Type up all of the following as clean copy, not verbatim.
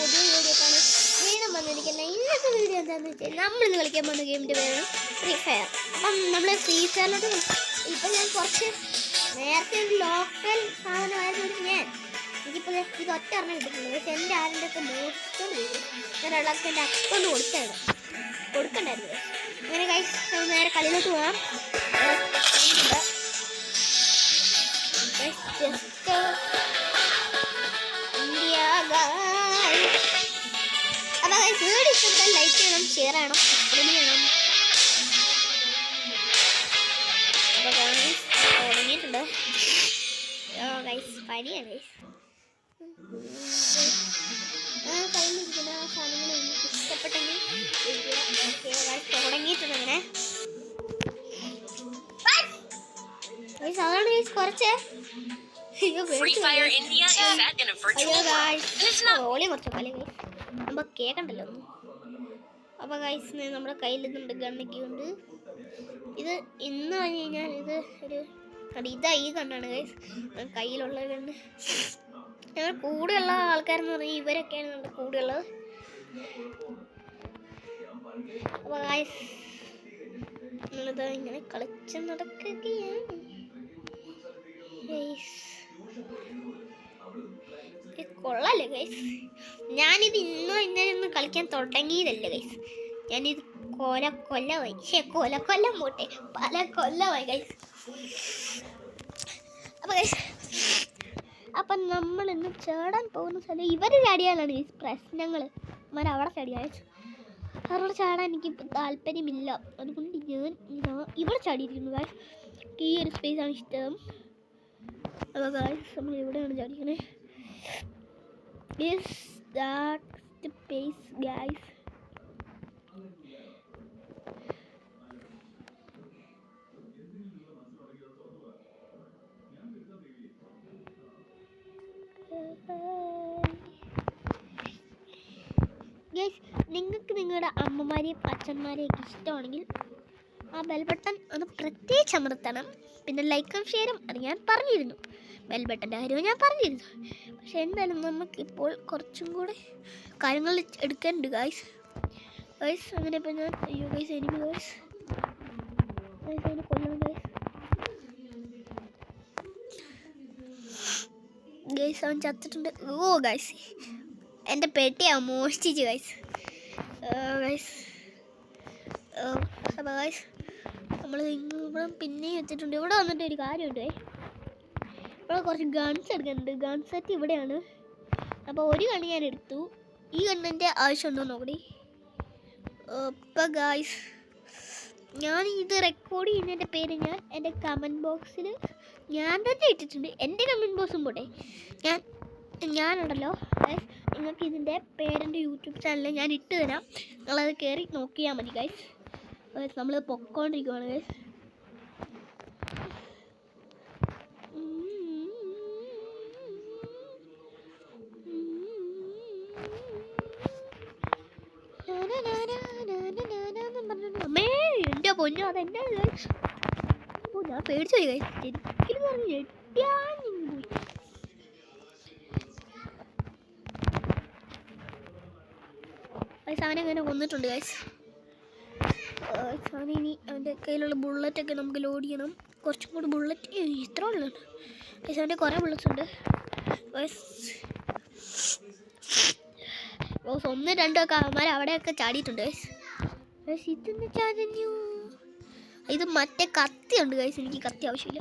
പുതിയ വീഡിയോക്കാണ് വീണ്ടും വന്നിരിക്കുന്നത്. ഇന്നത്തെ വീഡിയോ എന്താണെന്ന് വെച്ചാൽ നമ്മളിന്ന് കളിക്കാൻ പോകുന്ന ഗെയിമിൻ്റെ പേരാണ് ഫ്രീ ഫയർ. അപ്പം നമ്മൾ ഫ്രീ ഫയറിലോട്ട് ഇപ്പം ഞാൻ കുറച്ച് നേരത്തെ ഒരു ലോക്കൽ സാധനമായതുകൊണ്ട് എനിക്കിപ്പോൾ ഇത് ഒറ്റ എണ്ണം കിട്ടിയിട്ടുള്ളത്. പക്ഷെ എൻ്റെ ആരുടെ ഒക്കെ മോശം ഞാൻ ഒരാൾക്ക് എൻ്റെ അക്കൗണ്ട് കൊടുക്കണ്ടായിരുന്നു. അങ്ങനെ കഴിച്ച് നേരെ കളിയിലോട്ട് പോകാം. വീഡിയോ ഇഷ്ടപ്പെട്ടാൽ ലൈക്ക് ചെയ്യണം, ഷെയർ ചെയ്യണം, സബ്സ്ക്രൈബ് ചെയ്യണം. അപ്പോൾ തുടങ്ങിയിട്ടുണ്ട്. പനിയാണ് കഴിഞ്ഞിരിക്കുന്ന സാധനങ്ങൾ എനിക്ക് ഇഷ്ടപ്പെട്ടെങ്കിൽ തുടങ്ങിയിട്ടുണ്ട്. അങ്ങനെ സാധാരണ കുറച്ച് നമ്മൾ കേൾക്കണ്ടല്ലോ ഒന്നും. അപ്പോൾ ഗൈസ് നമ്മുടെ കയ്യിൽ നിന്നുണ്ട് ഗണ്ണൊക്കെ ഉണ്ട്. ഇത് ഇന്ന് കഴിഞ്ഞ് കഴിഞ്ഞാൽ ഇത് ഒരു ഇതാ ഈ ഗണ്ണാണ് ഗൈസ് കയ്യിലുള്ള ഗണ്ണ്. ഞങ്ങൾ കൂടെയുള്ള ആൾക്കാരെന്ന് പറഞ്ഞാൽ ഇവരൊക്കെയാണ് നമ്മുടെ കൂടെയുള്ളത്. അപ്പോൾ ഗൈസ് നമ്മളിത് ഇങ്ങനെ കളിച്ച് നടക്കുകയാണ്. കൊള്ളല്ലേ ഗൈസ്. ഞാനിത് ഇന്നോ ഇന്നലെയൊന്നും കളിക്കാൻ തുടങ്ങിയതല്ല ഗൈസ്. ഞാനിത് കൊല്ലമായി കൊല്ലം പോട്ടെ പല കൊല്ലമായി ഗൈസ്. അപ്പോൾ ഗൈസ് അപ്പം നമ്മളിന്ന് ചേടാൻ പോകുന്ന സ്ഥലം ഇവർ ചാടിയാലാണ് ഗൈസ് പ്രശ്നങ്ങൾ. അവിടെ ചാടിയാൽ അവരോട് ചാടാൻ എനിക്കിപ്പോൾ താല്പര്യമില്ല. അതുകൊണ്ട് ഞാൻ ഇവിടെ ചാടിയിരിക്കുന്നു ഗൈസ്. ഈ ഒരു സ്പേസാണ് ഇഷ്ടം. അപ്പോൾ ഗൈസ് നമ്മൾ എവിടെയാണ് ചാടിക്കണേ? Is that the place guys? Guys നിങ്ങൾക്ക് നിങ്ങളുടെ അമ്മമാരെയും അച്ഛന്മാരെയൊക്കെ ഇഷ്ടമാണെങ്കിൽ ആ ബെൽ ബട്ടൺ ഒന്ന് പ്രത്യേകിച്ച് അമർത്തണം. പിന്നെ ലൈക്കും ഷെയറും അത് ഞാൻ പറഞ്ഞിരുന്നു. ബെൽ ബട്ടൻ്റെ കാര്യവും ഞാൻ പറഞ്ഞിരുന്നു. പക്ഷെ എന്തായാലും നമുക്കിപ്പോൾ കുറച്ചും കൂടെ കാര്യങ്ങൾ എടുക്കാനുണ്ട് ഗൈസ്. അങ്ങനെ ഇപ്പം ഞാൻ ഗൈസ് എനിമി ഗൈസ് അതിനെ കൊല്ലണം ഗൈസ് അവൻ ചത്തിട്ടുണ്ട്. ഗൈസ് എൻ്റെ പെട്ടിയാണ് മോഷ്ടിച്ച് ഗൈസ്. അപ്പോൾ ഗൈസ് നമ്മൾ ഇവിടെ പിന്നെയും വെച്ചിട്ടുണ്ട്. ഇവിടെ വന്നിട്ട് ഒരു കാര്യമുണ്ട്. ഇവിടെ കുറച്ച് ഗൺസ് എടുക്കുന്നുണ്ട്. ഗൺ സെറ്റ് ഇവിടെയാണ്. അപ്പോൾ ഒരു ഗണ്ണ് ഞാൻ എടുത്തു. ഈ ഗണ്ണിൻ്റെ ആവശ്യമുണ്ടോ നോക്കടി. അപ്പോൾ ഗായ്സ് ഞാൻ ഇത് റെക്കോർഡ് ചെയ്യുന്നതിൻ്റെ പേര് ഞാൻ എൻ്റെ കമൻറ്റ് ബോക്സിൽ ഞാൻ തന്നെ ഇട്ടിട്ടുണ്ട്. എൻ്റെ കമൻറ്റ് ബോക്സും പോട്ടെ. ഞാനുണ്ടല്ലോ ഗൈസ് നിങ്ങൾക്ക് ഇതിൻ്റെ പേരെൻ്റെ യൂട്യൂബ് ചാനലിൽ ഞാൻ ഇട്ട് തരാം. നിങ്ങളത് കയറി നോക്കിയാൽ മതി ഗൈസ്. നമ്മൾ പൊക്കോണ്ടിരിക്കുവാണ് ഗൈസ്. അമ്മേ എൻ്റെ പൊന്നോ അതെൻ്റെ ഗൈസ്. ഓ ഞാൻ പേടിച്ചു പോയി ഗൈസ്. ശരിക്കും പറഞ്ഞു ഞെട്ടിയാൻ പോയി. സാധനം ഇങ്ങനെ കൊന്നിട്ടുണ്ട് ഗൈസ്. സാധനം ഇനി അവൻ്റെ കയ്യിലുള്ള ബുള്ളറ്റൊക്കെ നമുക്ക് ലോഡ് ചെയ്യണം. കുറച്ചും കൂടി ബുള്ളറ്റ് ഇത്ര ഉള്ളുണ്ട് ഗൈസ്. അവൻ്റെ കുറേ ബുള്ളറ്റ്സ് ഉണ്ട് ഗൈസ്. ഒന്ന് രണ്ടൊക്കെ അവന്മാർ അവിടെയൊക്കെ ചാടിയിട്ടുണ്ട് ഗൈസ്. ഇതെന്ന് ചാടഞ്ഞു. ഇത് മറ്റേ കത്തി ഉണ്ട് ഗൈസ്. എനിക്ക് കത്തി ആവശ്യമില്ല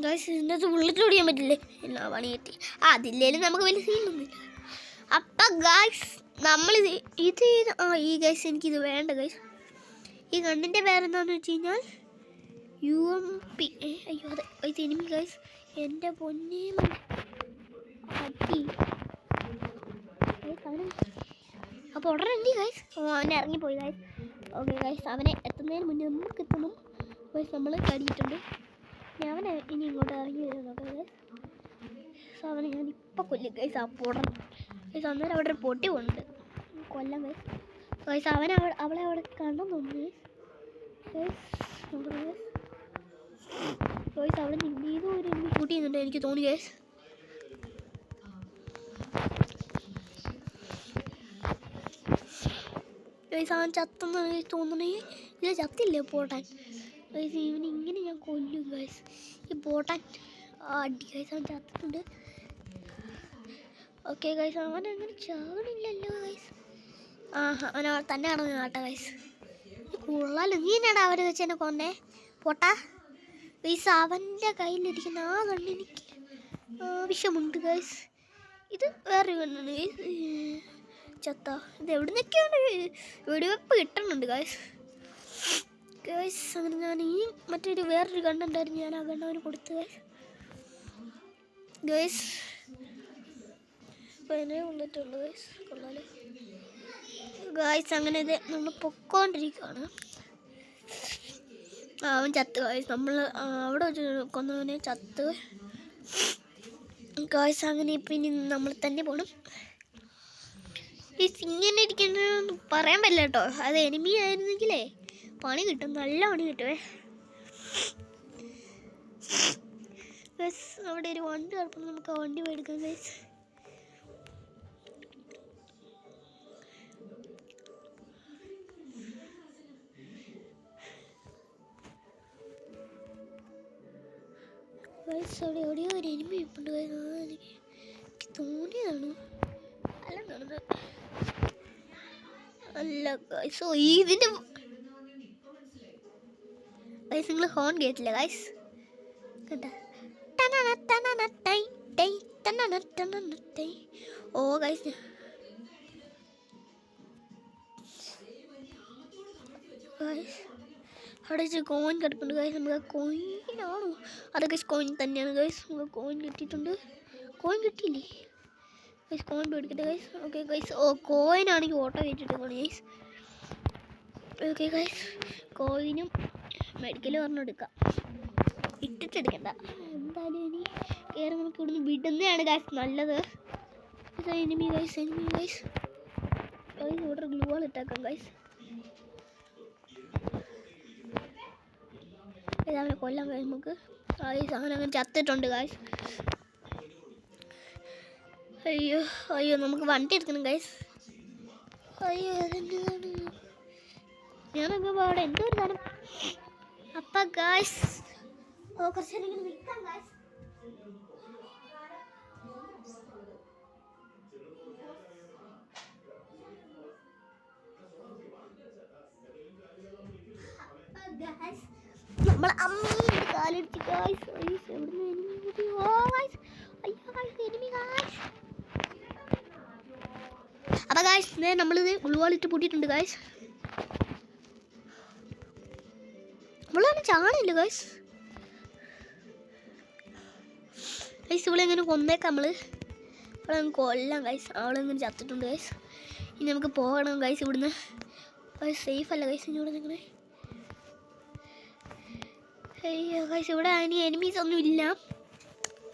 ഗൈസ്. ഇതിനകത്ത് ബുള്ളറ്റ് ലോഡ് ചെയ്യാൻ പറ്റില്ലേ? എല്ലാ പണി കിട്ടി. അതില്ലേലും നമുക്ക് വലിയ സീനൊന്നുമില്ല. അപ്പം ഗൈസ് നമ്മളിത് ഈ ഗൈസ് എനിക്കിത് വേണ്ട ഗൈസ്. ഈ ഗണ്ണിൻ്റെ പേരെന്താണെന്ന് വെച്ച് കഴിഞ്ഞാൽ UMP. അയ്യോ അതെ ഇത് എനിമി ഗൈസ്. എൻ്റെ പൊന്നേ പറ്റി. അപ്പോൾ ഉടനെ ഉണ്ട് ഗൈസ്. അവനെ ഇറങ്ങിപ്പോയി ഗൈസ്. ഓക്കെ ഗൈസ് അവനെ എത്തുന്നതിന് മുന്നേ നമുക്ക് എത്തണം ഗൈസ്. നമ്മൾ കടിയിട്ടുണ്ട്. അവനെ ഇനി ഇങ്ങോട്ട് ഇറങ്ങി വരും നോക്കാം ഗൈസ്. അവനെ ഞാനിപ്പോൾ കൊല്ലും ഗൈസ്. അപ്പോൾ ഉടനെ ഗൈസ് അന്നേരം അവിടെ ഒരു പൊട്ടി പോകുന്നുണ്ട്. കൊല്ലം ഗൈസ്. ഗൈസ് അവളെ അവിടെ കണ്ടെന്ന് തോന്നുന്നു ഗൈസ്. ഗൈസ് അവിടെ നിന്ന് ഏതോ ഒരു ഷൂട്ട് ചെയ്യുന്നുണ്ട് എനിക്ക് തോന്നി ഗൈസ്. അവൻ ചത്തെന്ന് തോന്നണേ. ഇല്ല, ചത്തില്ലേ പോട്ടാൻ. ഇവന് ഇങ്ങനെ ഞാൻ കൊല്ലും ഗൈസ്. ഈ പോട്ടാൻ അടി ഗൈസ്, അവൻ ചത്തിട്ടുണ്ട്. ഓക്കെ ഗൈസ്, അവൻ അങ്ങനെ ചാകണില്ലല്ലോ ഗൈസ്. അവൻ തന്നെ ആണെന്ന് കേട്ടോ ഗൈസ്. കൊള്ളാലോ, നീ എന്നാടാ അവർ വെച്ച് എന്നെ കൊന്നേ പോട്ടാ ഗൈസ്. അവൻ്റെ കയ്യിലിരിക്കുന്ന ആ കണ്ണെനിക്ക് ആവശ്യമുണ്ട് ഗൈസ്. ഇത് വേറൊരു കണ്ണാണ് ഗൈസ്. ചത്ത ഇത് എവിടെ നിന്നൊക്കെയാണ് വെടിവെപ്പ് കിട്ടുന്നുണ്ട് ഗൈസ്. ഗൈസ് അങ്ങനെ ഞാൻ ഈ മറ്റൊരു വേറൊരു കണ്ണുണ്ടായിരുന്നു, ഞാൻ ആ കണ്ണവന് കൊടുത്തു ഗൈസ്. ഗൈസ് പതിനേ കൊണ്ടിട്ടുള്ളൂ ഗൈസ്. കൊള്ളാലോ ഗൈസ്. അങ്ങനെ ഇത് നമ്മൾ പൊക്കോണ്ടിരിക്കുകയാണ്. അവൻ ചത്ത് ഗൈസ്. നമ്മൾ അവിടെ വെച്ച് കൊന്നവനെ ചത്ത് ഗൈസ്. അങ്ങനെ ഇപ്പം ഇനി നമ്മൾ തന്നെ പോകണം. ഇങ്ങനെ ഇരിക്കുന്നതെന്ന് പറയാൻ പറ്റില്ല കേട്ടോ. അത് എനിമി ആയിരുന്നെങ്കിലേ പണി കിട്ടും, നല്ല പണി കിട്ടുമേ ഗൈസ്. അവിടെ ഒരു വണ്ടി കിടപ്പം, നമുക്ക് ആ വണ്ടി മേടിക്കാം ഗൈസ്. ഗൈസ് അവിടെ എവിടെയോ ഒരു എനിമി ഇപ്പുണ്ട് ഗൈസ്. എനിക്ക് തോന്നിയതാണ്, അല്ലെന്നാണ് അല്ല ഗൈസ്. ഓ ഇതിൻ്റെ ഗൈസ് നിങ്ങൾ ഹോൺ കേട്ടില്ല ഗൈസ്. കേട്ടാ ഓ ഗൈസ്. ഗൈസ് അവിടെ വെച്ച് കോയിൻ കിടപ്പുണ്ട് ഗൈസ്. നമുക്ക് കോയിനാണോ? അത് ഗൈസ് കോയിൻ തന്നെയാണ് ഗൈസ്. നമുക്ക് കോയിൻ കിട്ടിയിട്ടുണ്ട്. കോയിൻ കിട്ടിയില്ലേ ഗൈസ്? കോയിൻ മേടിക്കട്ടെ ഗൈസ്. Okay guys. ഓ കോയിനാണെങ്കിൽ ഓട്ടോ കയറ്റിട്ട് പോകണം ഗൈസ്. ഓക്കെ ഗൈസ്, കോയിനും മെഡിക്കൽ പറഞ്ഞെടുക്കാം, ഇട്ടിട്ടെടുക്കണ്ട എന്തായാലും. ഇനി കയറി നമുക്ക് ഇവിടുന്ന് വിടുന്നതാണ് ഗൈസ് നല്ലത്. Enemy guys, enemy guys. Guys ഇവിടെ ഗ്ലൂ വാൾ ഇട്ടേക്കാം ഗൈസ്. അവനെ കൊല്ലാൻ കഴിയും നമുക്ക് ഗൈസ്. അവനങ്ങനെ ചത്തിട്ടുണ്ട് ഗൈസ്. അയ്യോ അയ്യോ, നമുക്ക് വണ്ടി എടുക്കണം ഗൈസ്. അയ്യോ അതെന്താണ് ഞാനൊക്കെ അവിടെ എന്തോ ഒരു തരം. അപ്പം ഗൈസ് കുറച്ച് നേരം ഇങ്ങനെ നിൽക്കാം ഗൈസ്. നമ്മൾ അമ്മയുടെ കാലിടിച്ച് ഗൈസ്. എവിടുന്ന് എനിമി കൂട്ടി? ഓ ഗൈസ്, അയ്യോ ഗൈസ്, എനിമി ഗൈസ്. അപ്പം ഗൈസ് നമ്മളിത് ഉൾവാളിട്ട് പൂട്ടിയിട്ടുണ്ട് ഗൈസ്. നമ്മളങ്ങനെ ചാണില്ല ഗൈസ്. ഗൈസ് ഇവളെങ്ങനെ കൊന്നേക്കാം നമ്മൾ. അവളെ കൊല്ലാം ഗൈസ്. അവളെങ്ങനെ ചത്തിട്ടുണ്ട് ഗൈസ്. ഇനി നമുക്ക് പോകണം ഗൈസ് ഇവിടുന്ന്. ഗൈസ് സേഫ് അല്ല ഗൈസ് ഇനി ഇവിടെ നിൽക്കണേ. അയ്യോ ഗൈസ്, ഇവിടെ ഇനി എനിമീസ് ഒന്നും ഇല്ല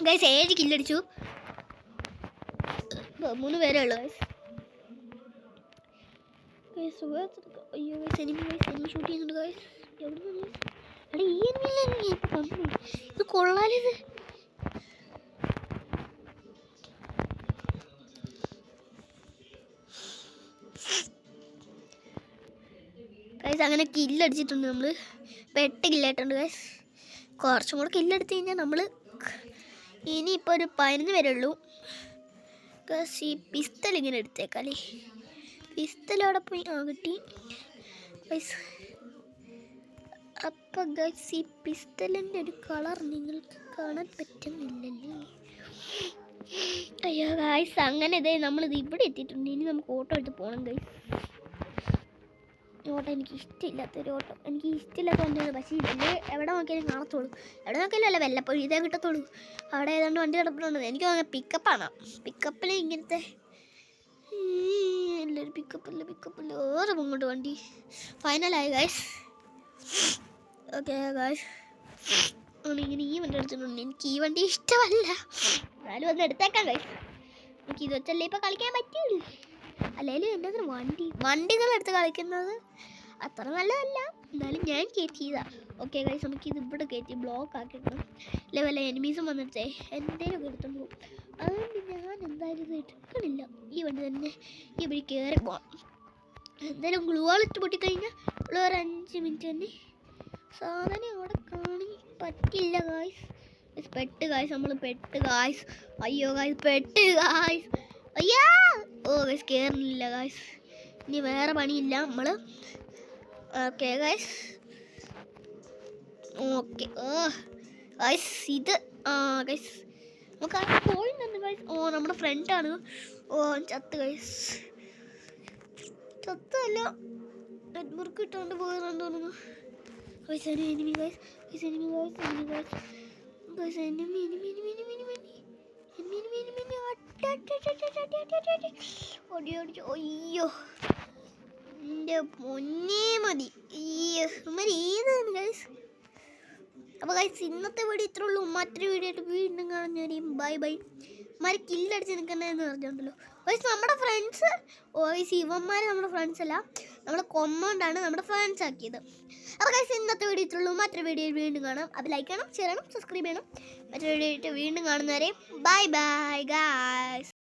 ഗൈസ്. 7 കില്ലടിച്ചു, 3 പേരേ ഉള്ളു ഗൈസ്. അയ്യോ guys, enemy guys, enemy shoot ചെയ്യുന്നുണ്ട് ഗൈസ്. എവിടെ നിന്ന് എടാ ഈ എനിമിയില്ല ഇപ്പം കൊന്നു. ഇത് കൊള്ളാലിത്. ഗൈസ് അങ്ങനെ കില്ലടിച്ചിട്ടുണ്ട് നമ്മൾ. ഇപ്പം 8 കില്ലായിട്ടുണ്ട് ഗൈസ്. കുറച്ചും കൂടെ കില്ലെടുത്ത് കഴിഞ്ഞാൽ നമ്മൾ ഇനിയിപ്പോൾ ഒരു 11 വരെ ഉള്ളൂ ഗൈസ്. ഈ പിസ്റ്റൽ ഇങ്ങനെ എടുത്തേക്കാല്ലേ. പിസ്റ്റൽ അവിടെ പോയി കിട്ടി ഗൈസ്. അപ്പം ഗൈസ് ഈ പിസ്റ്റലിൻ്റെ ഒരു കളർ നിങ്ങൾക്ക് കാണാൻ പറ്റുന്നില്ലല്ലേ? അയ്യോ ഗൈസ്, അങ്ങനെ ഇതേ നമ്മളിത് ഇവിടെ എത്തിയിട്ടുണ്ട്. ഇനി നമുക്ക് ഓട്ടോ എടുത്ത് പോകണം ഗൈസ്. ഓട്ടോ എനിക്ക് ഇഷ്ടമില്ലാത്തൊരു ഓട്ടോ. എനിക്ക് ഇഷ്ടമില്ലാത്ത വണ്ടിയാണ്. പക്ഷേ ഇതല്ലേ എവിടെ നോക്കിയാലും കാണത്തുള്ളൂ. എവിടെ നോക്കിയാലും അല്ല, വല്ലപ്പോഴും ഇതേ കിട്ടത്തുള്ളൂ. അവിടെ ഏതാണ്ട് വണ്ടി കിടപ്പുണ്ട്. എനിക്ക് തോന്നുന്നത് പിക്കപ്പാണ്. പിക്കപ്പിൽ ഇങ്ങനത്തെ എല്ലാവരും പിക്കപ്പില്ല ഓരോ മുങ്ങോട്ട് വണ്ടി ഫൈനലായി ഗൈസ്. ഓക്കെ ഗൈസ്, ഇങ്ങനെ ഈ വണ്ടി എടുത്തിട്ടുണ്ട്. എനിക്ക് ഈ വണ്ടി ഇഷ്ടമല്ല, എന്നാലും ഒന്ന് എടുത്തേക്കാം ഗൈസ്. എനിക്ക് ഇത് വെച്ചല്ലേ ഇപ്പം കളിക്കാൻ പറ്റുള്ളൂ. അല്ലെങ്കിൽ എൻ്റെ വണ്ടികളെടുത്ത് കളിക്കുന്നത് അത്ര നല്ലതല്ല, എന്നാലും ഞാൻ കയറ്റിയതാ. ഓക്കെ ഗൈസ്, നമുക്കിത് ഇവിടെ കയറ്റി ബ്ലോക്ക് ആക്കിക്കണം. അല്ലെ വല്ല എനിമീസും വന്നിട്ടേ എന്തേലും എടുത്തോണ്ട് പോകും. അതുകൊണ്ട് ഞാൻ എന്തായാലും ഇത് എടുക്കണില്ല. ഈ വണ്ടി തന്നെ ഈ വഴി കയറി പോവാം. എന്തായാലും ഗ്ലൂ വാളിട്ട് പൊട്ടിക്കഴിഞ്ഞാൽ ഇവിടെ ഒരു 5 മിനിറ്റ് തന്നെ സാധനം അവിടെ കാണി പറ്റില്ല ഗായ്സ്. പെട്ട് ഗായ്സ്, നമ്മൾ പെട്ട് ഗായ്സ്. അയ്യോ ഗായ്സ്, പെട്ട് ഗായ്സ്. അയ്യാ ഓ ഗായ്സ് കയറുന്നില്ല ഗായ്സ്. ഇനി വേറെ പണിയില്ല നമ്മൾ. Okay guys, okay. ഗായ്സ് ഇത് ഗായ്സ് നമുക്ക് ആ പോയിന്റ് തന്നെ ഗായ്സ്. ഓ നമ്മുടെ ഫ്രണ്ടാണ്. ഓ ചത്ത് ഗായ്സ്. ചത്തല്ല, നെറ്റ്വർക്ക് ഇട്ടുകൊണ്ട് പോയതെന്ന് തോന്നുന്നു. Guys enemy guys, guys enemy guys, enemy guys, guys enemy enemy enemy enemy enemy enemy enemy enemy ഓടിയോടിച്ചു. അയ്യോ എൻ്റെ പൊന്നേ മതി. അയ്യോ ഉമ്മര് ഏതാണ് ഗായ്സ്. അപ്പോൾ ഗായ്സ് ഇന്നത്തെ വീഡിയോ ഇത്രേ ഉള്ളൂ. മറ്റൊരു വീഡിയോ ആയിട്ട് വീണ്ടും കാണുന്നവരെയും ബൈ ബൈ. മാര് കില്ലടിച്ച് നിൽക്കണ്ടെന്ന് പറഞ്ഞുണ്ടല്ലോ ഗായ്സ്. നമ്മുടെ ഫ്രണ്ട്സ് ഗായ്സ് ഇവന്മാർ നമ്മുടെ ഫ്രണ്ട്സ് അല്ല, നമ്മുടെ കൊമ്പൗണ്ടാണ് നമ്മുടെ ഫ്രണ്ട്സ് ആക്കിയത്. അപ്പോൾ ഗായ്സ് ഇന്നത്തെ വീഡിയോ ഇത്രേ ഉള്ളൂ. മറ്റൊരു വീഡിയോയിൽ വീണ്ടും കാണാം. അപ്പോൾ ലൈക്ക് ചെയ്യണം, ഷെയർ ചെയ്യണം, സബ്സ്ക്രൈബ് ചെയ്യണം. മറ്റൊരു വീഡിയോ ആയിട്ട് വീണ്ടും കാണുന്നവരെയും ബൈ ബൈ ഗായ്സ്.